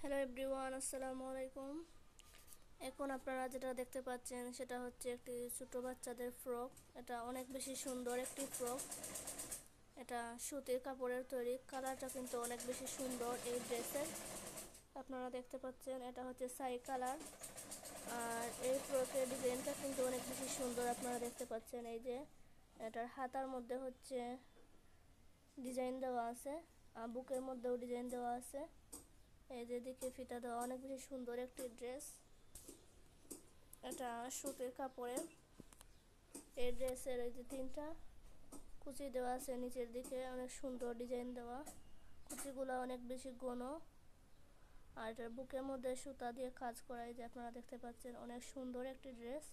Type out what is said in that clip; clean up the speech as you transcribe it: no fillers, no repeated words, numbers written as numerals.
Hello everyone, আসসালামু আলাইকুম। এখন আপনারা যেটা দেখতে পাচ্ছেন সেটা হচ্ছে একটি ছোট বাচ্চাদের ফ্রক। এটা অনেক বেশি সুন্দর একটি ফ্রক। এটা সুতির কাপড়ের তৈরি। কালারটা কিন্তু অনেক বেশি সুন্দর এই ড্রেসের। আপনারা দেখতে পাচ্ছেন এটা হচ্ছে ছাই কালার। আর এই ফ্রকের ডিজাইনটা কিন্তু অনেক বেশি সুন্দর। আপনারা দেখতে পাচ্ছেন এই যে এটার হাতার মধ্যে হচ্ছে ডিজাইন দেওয়া আছে, আর বুকের মধ্যেও ডিজাইন দেওয়া আছে। এই যে দিকে ফিতা দেওয়া, অনেক বেশি সুন্দর একটি ড্রেস। এটা সুতির কাপড়ের। এই ড্রেসের এই যে তিনটা কুচি দেওয়া আছে নিচের দিকে, অনেক সুন্দর ডিজাইন দেওয়া। কুচিগুলো অনেক বেশি ঘন। আর এটার বুকের মধ্যে সুতা দিয়ে কাজ করা, এই যে আপনারা দেখতে পাচ্ছেন অনেক সুন্দর একটি ড্রেস।